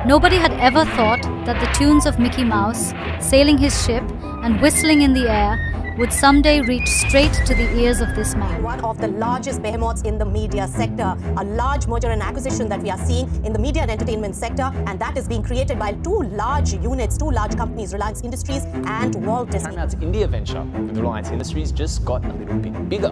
Nobody had ever thought that the tunes of Mickey Mouse, sailing his ship and whistling in the air, would someday reach straight to the ears of this man. One of the largest behemoths in the media sector, a large merger and acquisition that we are seeing in the media and entertainment sector, and that is being created by two large units, two large companies, Reliance Industries and Walt Disney. Paramount's India venture with Reliance Industries just got a little bit bigger.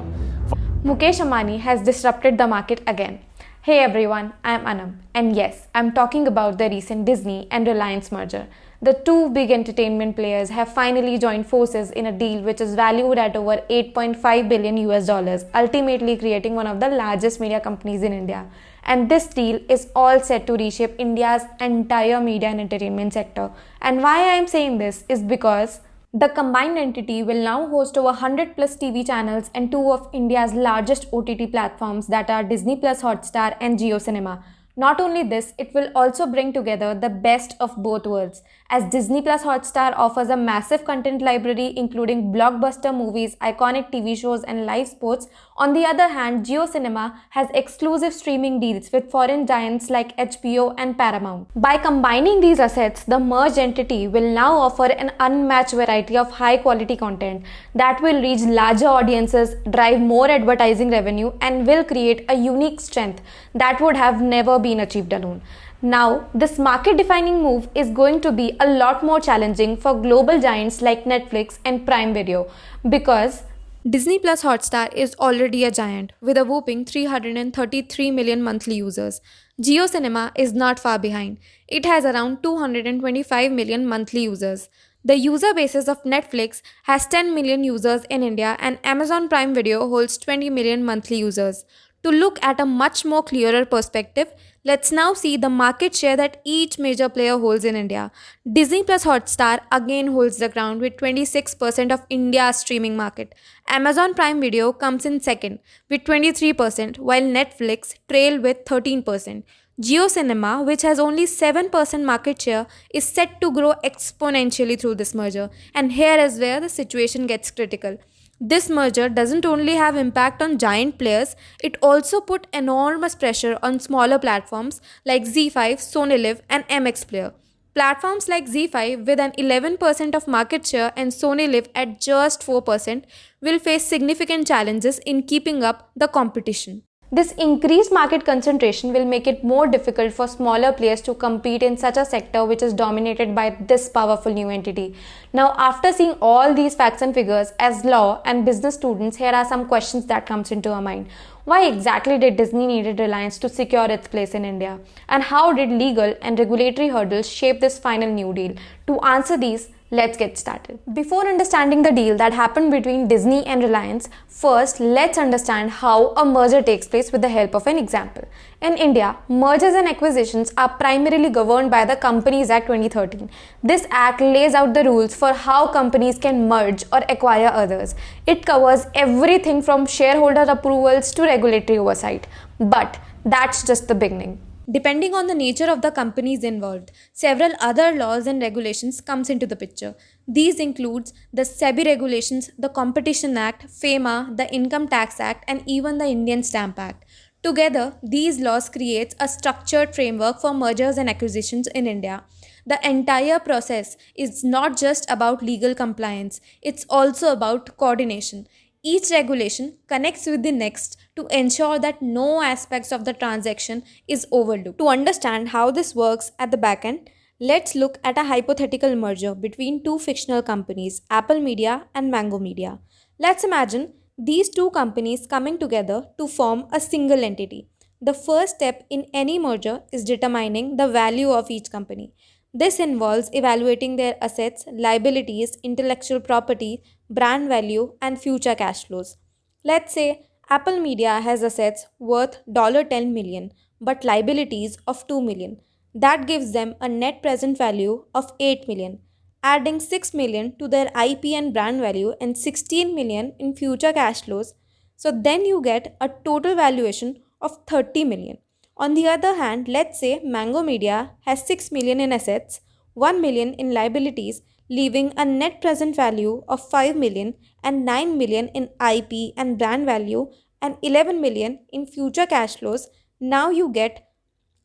Mukesh Ambani has disrupted the market again. Hey everyone, I am Anam, and yes, I'm talking about the recent Disney and Reliance merger. The two big entertainment players have finally joined forces in a deal which is valued at over 8.5 billion US dollars, ultimately creating one of the largest media companies in India. And this deal is all set to reshape India's entire media and entertainment sector. And why I am saying this is because the combined entity will now host over 100 plus TV channels and two of India's largest OTT platforms, that are Disney Plus, Hotstar and JioCinema. Not only this, it will also bring together the best of both worlds, as Disney Plus Hotstar offers a massive content library including blockbuster movies, iconic TV shows and live sports. On the other hand, JioCinema has exclusive streaming deals with foreign giants like HBO and Paramount. By combining these assets, the merged entity will now offer an unmatched variety of high-quality content that will reach larger audiences, drive more advertising revenue, and will create a unique strength that would have never been achieved alone. Now, this market-defining move is going to be a lot more challenging for global giants like Netflix and Prime Video, because Disney Plus Hotstar is already a giant with a whopping 333 million monthly users. JioCinema is not far behind. It has around 225 million monthly users. The user basis of Netflix has 10 million users in India, and Amazon Prime Video holds 20 million monthly users. To look at a much more clearer perspective, let's now see the market share that each major player holds in India. Disney Plus Hotstar again holds the ground with 26% of India's streaming market. Amazon Prime Video comes in second with 23%, while Netflix trail with 13%. JioCinema, which has only 7% market share, is set to grow exponentially through this merger. And here is where the situation gets critical. This merger doesn't only have impact on giant players, it also put enormous pressure on smaller platforms like ZEE5, Sony LIV and MX Player. Platforms like ZEE5 with an 11% of market share and Sony LIV at just 4% will face significant challenges in keeping up the competition. This increased market concentration will make it more difficult for smaller players to compete in such a sector which is dominated by this powerful new entity. Now, after seeing all these facts and figures, as law and business students, here are some questions that comes into our mind. Why exactly did Disney needed Reliance to secure its place in India? And how did legal and regulatory hurdles shape this final new deal? To answer these, let's get started. Before understanding the deal that happened between Disney and Reliance, first let's understand how a merger takes place with the help of an example. In India, mergers and acquisitions are primarily governed by the Companies Act 2013. This act lays out the rules for how companies can merge or acquire others. It covers everything from shareholder approvals to regulatory oversight. But that's just the beginning. Depending on the nature of the companies involved, several other laws and regulations comes into the picture. These includes the SEBI regulations, the Competition Act, FEMA, the Income Tax Act and even the Indian Stamp Act. Together, these laws create a structured framework for mergers and acquisitions in India. The entire process is not just about legal compliance, it's also about coordination. Each regulation connects with the next to ensure that no aspects of the transaction is overlooked. To understand how this works at the back end, let's look at a hypothetical merger between two fictional companies, Apple Media and Mango Media. Let's imagine these two companies coming together to form a single entity. The first step in any merger is determining the value of each company. This involves evaluating their assets, liabilities, intellectual property, brand value, and future cash flows. Let's say Apple Media has assets worth $10 million but liabilities of $2 million. That gives them a net present value of $8 million. Adding $6 million to their IP and brand value and $16 million in future cash flows, so then you get a total valuation of $30 million. On the other hand, let's say Mango Media has 6 million in assets, 1 million in liabilities, leaving a net present value of 5 million and 9 million in IP and brand value and 11 million in future cash flows. Now you get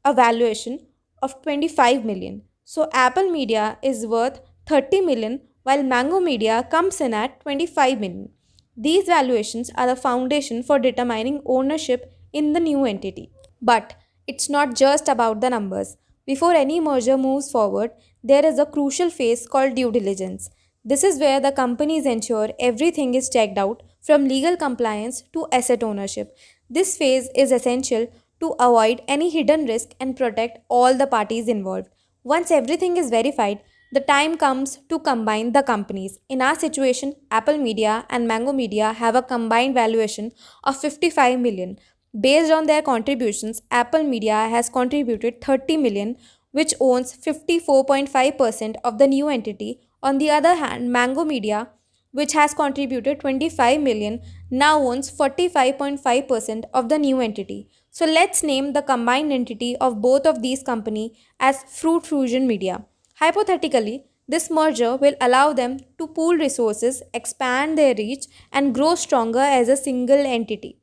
a valuation of 25 million. So Apple Media is worth 30 million while Mango Media comes in at 25 million. These valuations are the foundation for determining ownership in the new entity. But it's not just about the numbers. Before any merger moves forward, there is a crucial phase called due diligence. This is where the companies ensure everything is checked out from legal compliance to asset ownership. This phase is essential to avoid any hidden risk and protect all the parties involved. Once everything is verified, the time comes to combine the companies. In our situation, Apple Media and Mango Media have a combined valuation of 55 million. Based on their contributions, Apple Media has contributed 30 million, which owns 54.5% of the new entity. On the other hand, Mango Media, which has contributed 25 million, now owns 45.5% of the new entity. So let's name the combined entity of both of these companies as Fruit Fusion Media. Hypothetically, this merger will allow them to pool resources, expand their reach, and grow stronger as a single entity.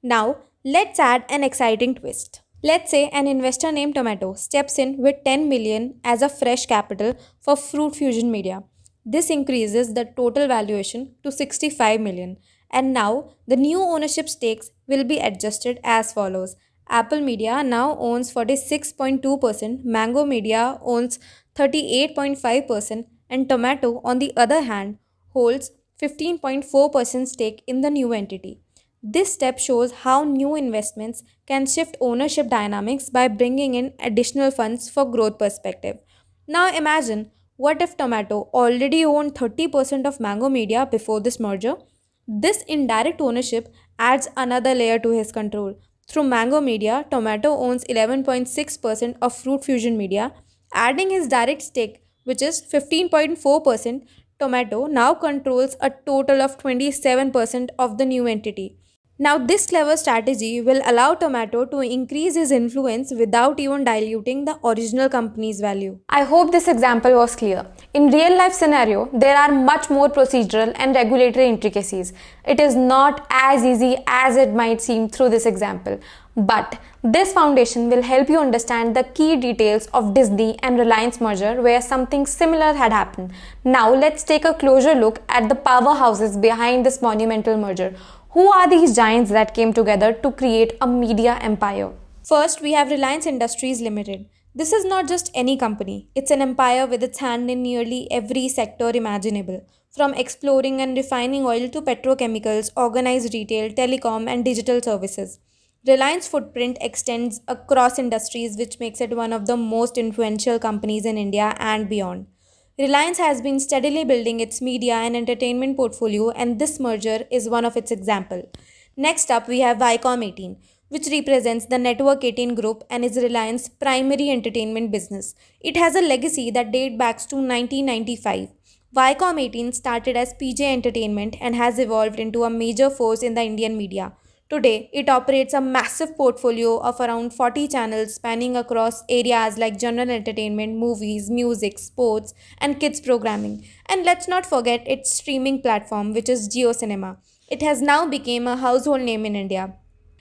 Now, let's add an exciting twist. Let's say an investor named Tomato steps in with 10 million as a fresh capital for Fruit Fusion Media. This increases the total valuation to 65 million. And now the new ownership stakes will be adjusted as follows. Apple Media now owns 46.2%, Mango Media owns 38.5%, and Tomato, on the other hand, holds 15.4% stake in the new entity. This step shows how new investments can shift ownership dynamics by bringing in additional funds for growth perspective. Now imagine, what if Tomato already owned 30% of Mango Media before this merger? This indirect ownership adds another layer to his control. Through Mango Media, Tomato owns 11.6% of Fruit Fusion Media, adding his direct stake, which is 15.4%. Tomato now controls a total of 27% of the new entity. Now, this clever strategy will allow Tomato to increase his influence without even diluting the original company's value. I hope this example was clear. In real life scenario, there are much more procedural and regulatory intricacies. It is not as easy as it might seem through this example. But this foundation will help you understand the key details of Disney and Reliance merger where something similar had happened. Now let's take a closer look at the powerhouses behind this monumental merger. Who are these giants that came together to create a media empire? First, we have Reliance Industries Limited. This is not just any company, it's an empire with its hand in nearly every sector imaginable. From exploring and refining oil to petrochemicals, organized retail, telecom, and digital services. Reliance footprint extends across industries, which makes it one of the most influential companies in India and beyond. Reliance has been steadily building its media and entertainment portfolio, and this merger is one of its examples. Next up, we have Viacom 18, which represents the Network 18 group and is Reliance's primary entertainment business. It has a legacy that dates back to 1995. Viacom 18 started as PJ Entertainment and has evolved into a major force in the Indian media. Today, it operates a massive portfolio of around 40 channels spanning across areas like general entertainment, movies, music, sports, and kids programming. And let's not forget its streaming platform, which is JioCinema. It has now become a household name in India.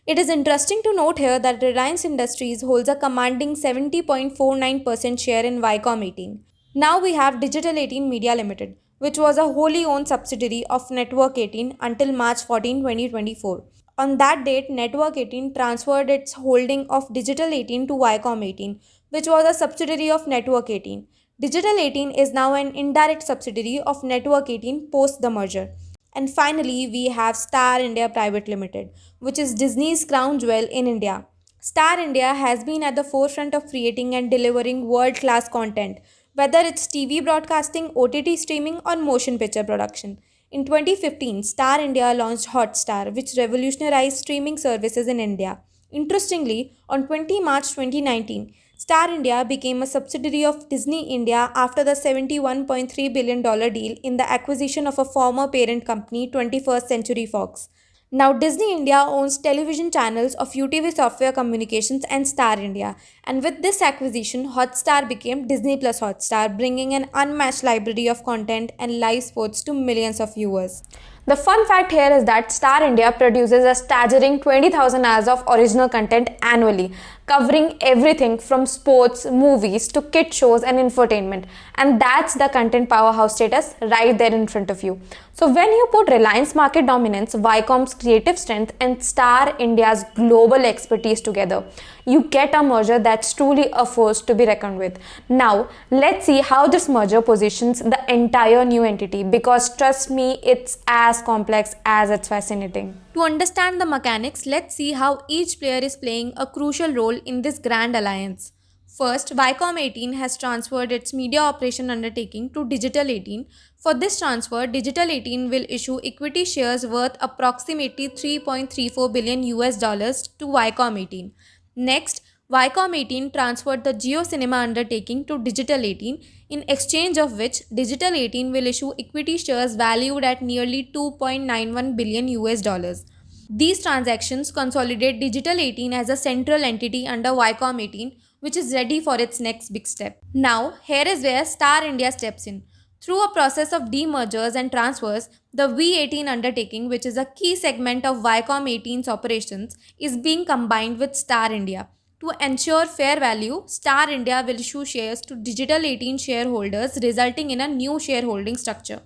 It is interesting to note here that Reliance Industries holds a commanding 70.49% share in Viacom 18. Now we have Digital 18 Media Limited, which was a wholly owned subsidiary of Network 18 until March 14, 2024. On that date, Network 18 transferred its holding of Digital 18 to Viacom 18, which was a subsidiary of Network 18. Digital 18 is now an indirect subsidiary of Network 18 post the merger. And finally, we have Star India Private Limited, which is Disney's crown jewel in India. Star India has been at the forefront of creating and delivering world-class content, whether it's TV broadcasting, OTT streaming, or motion picture production. In 2015, Star India launched Hotstar, which revolutionized streaming services in India. Interestingly, on 20 March 2019, Star India became a subsidiary of Disney India after the $71.3 billion deal in the acquisition of a former parent company, 21st Century Fox. Now, Disney India owns television channels of UTV Software Communications and Star India. And with this acquisition, Hotstar became Disney Plus Hotstar, bringing an unmatched library of content and live sports to millions of viewers. The fun fact here is that Star India produces a staggering 20,000 hours of original content annually, covering everything from sports, movies to kid shows and infotainment. And that's the content powerhouse status right there in front of you. So when you put Reliance market dominance, Viacom's creative strength and Star India's global expertise together, you get a merger that's truly a force to be reckoned with. Now, let's see how this merger positions the entire new entity, because trust me, it's as complex as it's fascinating. To understand the mechanics, let's see how each player is playing a crucial role in this grand alliance. First, Viacom 18 has transferred its media operation undertaking to Digital 18. For this transfer, Digital 18 will issue equity shares worth approximately 3.34 billion US dollars to Viacom 18. Next, Viacom 18 transferred the JioCinema undertaking to Digital 18, in exchange of which Digital 18 will issue equity shares valued at nearly 2.91 billion US dollars. These transactions consolidate Digital 18 as a central entity under Viacom 18, which is ready for its next big step. Now, here is where Star India steps in. Through a process of demergers and transfers, the V18 undertaking, which is a key segment of Viacom 18's operations, is being combined with Star India. To ensure fair value, Star India will issue shares to Digital 18 shareholders, resulting in a new shareholding structure.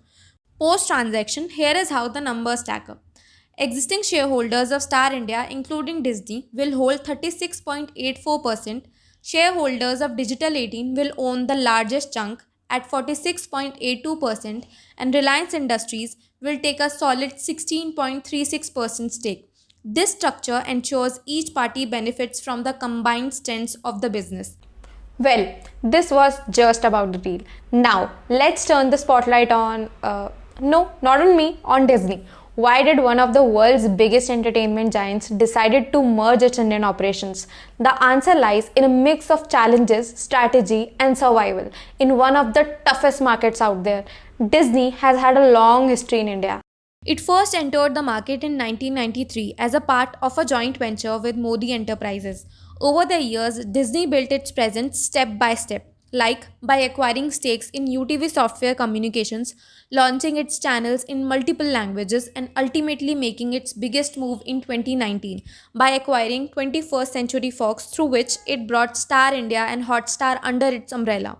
Post-transaction, here is how the numbers stack up. Existing shareholders of Star India, including Disney, will hold 36.84%. Shareholders of Digital 18 will own the largest chunk at 46.82%, and Reliance Industries will take a solid 16.36% stake. This structure ensures each party benefits from the combined strengths of the business. Well, this was just about the deal. Now, let's turn the spotlight on, no, not on me, on Disney. Why did one of the world's biggest entertainment giants decided to merge its Indian operations? The answer lies in a mix of challenges, strategy, and survival in one of the toughest markets out there. Disney has had a long history in India. It first entered the market in 1993 as a part of a joint venture with Modi Enterprises. Over the years, Disney built its presence step by step, like by acquiring stakes in UTV Software Communications, launching its channels in multiple languages, and ultimately making its biggest move in 2019 by acquiring 21st Century Fox, through which it brought Star India and Hotstar under its umbrella.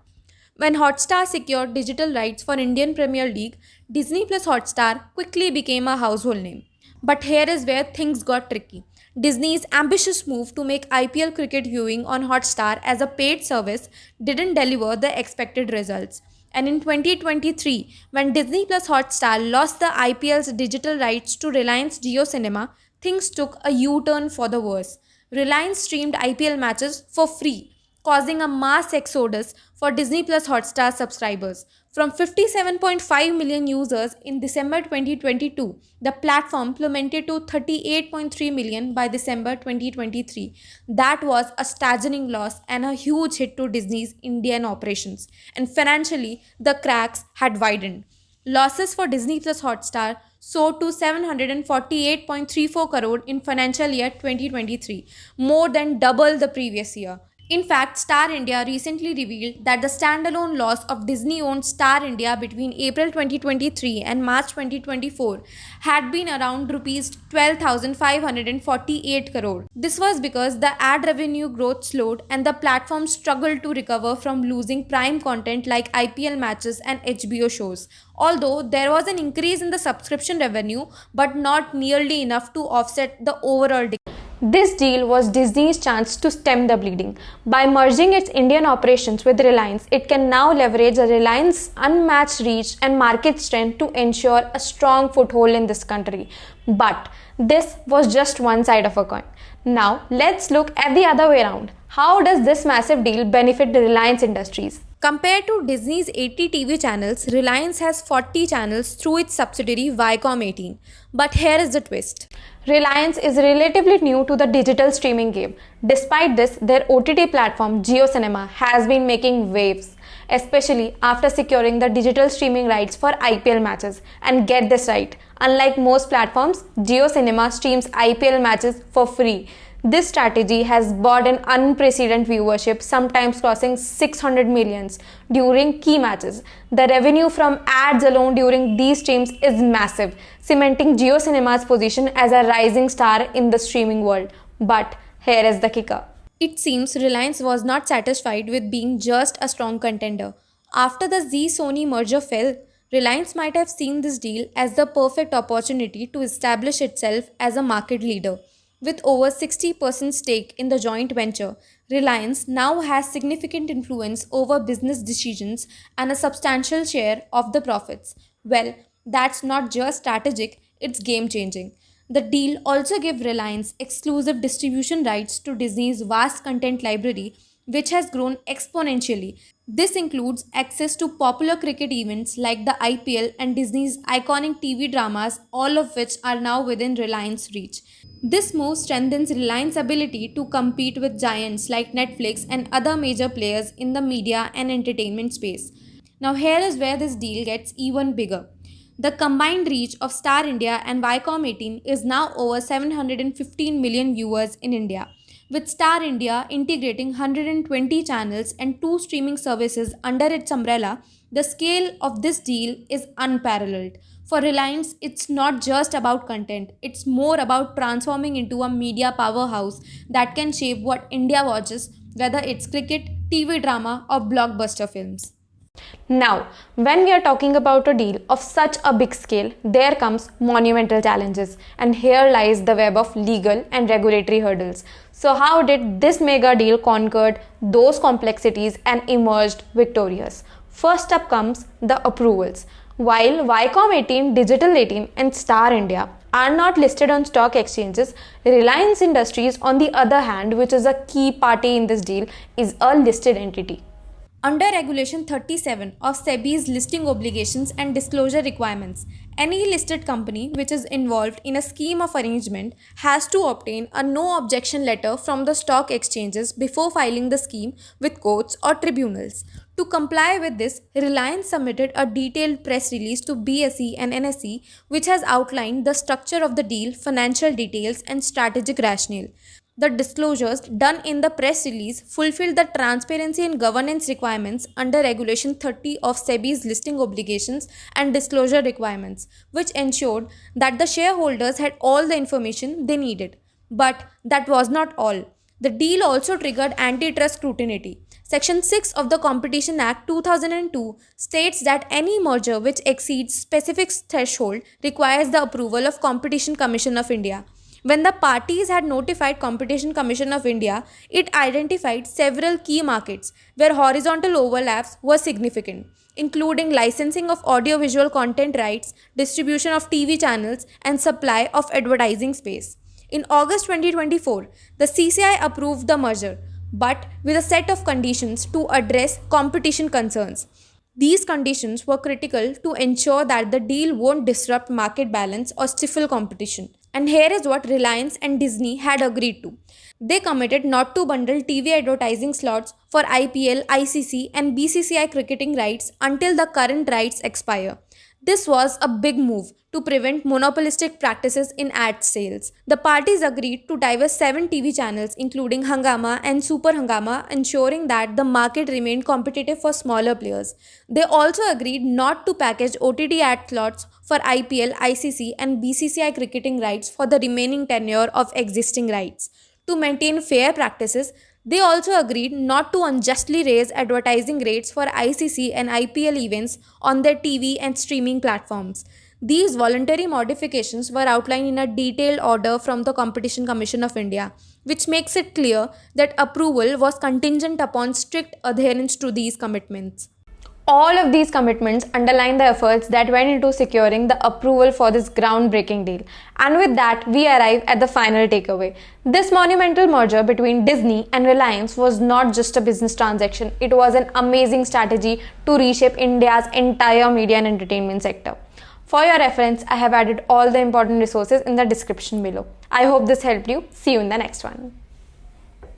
When Hotstar secured digital rights for Indian Premier League, Disney plus Hotstar quickly became a household name. But here is where things got tricky. Disney's ambitious move to make IPL cricket viewing on Hotstar as a paid service didn't deliver the expected results. And in 2023, when Disney plus Hotstar lost the IPL's digital rights to Reliance JioCinema, things took a U-turn for the worse. Reliance streamed IPL matches for free, causing a mass exodus for Disney plus Hotstar subscribers. From 57.5 million users in December 2022, the platform plummeted to 38.3 million by December 2023. That was a staggering loss and a huge hit to Disney's Indian operations. And financially, the cracks had widened. Losses for Disney plus Hotstar soared to 748.34 crore in financial year 2023, more than double the previous year. In fact, Star India recently revealed that the standalone loss of Disney-owned Star India between April 2023 and March 2024 had been around Rs 12,548 crore. This was because the ad revenue growth slowed and the platform struggled to recover from losing prime content like IPL matches and HBO shows. Although there was an increase in the subscription revenue, but not nearly enough to offset the overall decline. This deal was Disney's chance to stem the bleeding. By merging its Indian operations with Reliance, it can now leverage Reliance's unmatched reach and market strength to ensure a strong foothold in this country. But this was just one side of a coin. Now, let's look at the other way around. How does this massive deal benefit the Reliance Industries? Compared to Disney's 80 TV channels, Reliance has 40 channels through its subsidiary Viacom 18. But here is the twist. Reliance is relatively new to the digital streaming game. Despite this, their OTT platform JioCinema has been making waves, especially after securing the digital streaming rights for IPL matches. And get this right, unlike most platforms, JioCinema streams IPL matches for free. This strategy has brought an unprecedented viewership, sometimes crossing 600 millions during key matches. The revenue from ads alone during these streams is massive, cementing JioCinema's position as a rising star in the streaming world. But here is the kicker. It seems Reliance was not satisfied with being just a strong contender. After the Zee-Sony merger fell, Reliance might have seen this deal as the perfect opportunity to establish itself as a market leader. With over 60% stake in the joint venture, Reliance now has significant influence over business decisions and a substantial share of the profits. Well, that's not just strategic, it's game changing. The deal also gave Reliance exclusive distribution rights to Disney's vast content library, which has grown exponentially. This includes access to popular cricket events like the IPL and Disney's iconic TV dramas, all of which are now within Reliance reach. This move strengthens Reliance's ability to compete with giants like Netflix and other major players in the media and entertainment space. Now, here is where this deal gets even bigger. The combined reach of Star India and Viacom 18 is now over 715 million viewers in India, with Star India integrating 120 channels and 2 streaming services under its umbrella. The scale of this deal is unparalleled. For Reliance, it's not just about content, it's more about transforming into a media powerhouse that can shape what India watches, whether it's cricket, TV drama, or blockbuster films. Now, when we are talking about a deal of such a big scale, there comes monumental challenges, and here lies the web of legal and regulatory hurdles. So how did this mega deal conquer those complexities and emerged victorious? First up comes the approvals. While Viacom 18, Digital 18 and Star India are not listed on stock exchanges, Reliance Industries, on the other hand, which is a key party in this deal, is a listed entity. Under Regulation 37 of SEBI's listing obligations and disclosure requirements, any listed company which is involved in a scheme of arrangement has to obtain a no objection letter from the stock exchanges before filing the scheme with courts or tribunals. To comply with this, Reliance submitted a detailed press release to BSE and NSE which has outlined the structure of the deal, financial details and strategic rationale. The disclosures done in the press release fulfilled the transparency and governance requirements under Regulation 30 of SEBI's listing obligations and disclosure requirements, which ensured that the shareholders had all the information they needed. But that was not all. The deal also triggered antitrust scrutiny. Section 6 of the Competition Act 2002 states that any merger which exceeds specific threshold requires the approval of Competition Commission of India. When the parties had notified Competition Commission of India, it identified several key markets where horizontal overlaps were significant, including licensing of audiovisual content rights, distribution of TV channels, and supply of advertising space. In August 2024, the CCI approved the merger, but with a set of conditions to address competition concerns. These conditions were critical to ensure that the deal won't disrupt market balance or stifle competition. And here is what Reliance and Disney had agreed to. They committed not to bundle TV advertising slots for IPL, ICC and BCCI cricketing rights until the current rights expire. This was a big move to prevent monopolistic practices in ad sales. The parties agreed to divest 7 TV channels including Hungama and Super Hungama, ensuring that the market remained competitive for smaller players. They also agreed not to package OTT ad slots for IPL, ICC and BCCI cricketing rights for the remaining tenure of existing rights. To maintain fair practices, they also agreed not to unjustly raise advertising rates for ICC and IPL events on their TV and streaming platforms. These voluntary modifications were outlined in a detailed order from the Competition Commission of India, which makes it clear that approval was contingent upon strict adherence to these commitments. All of these commitments underline the efforts that went into securing the approval for this groundbreaking deal. And with that, we arrive at the final takeaway. This monumental merger between Disney and Reliance was not just a business transaction, it was an amazing strategy to reshape India's entire media and entertainment sector. For your reference, I have added all the important resources in the description below. I hope this helped you. See you in the next one.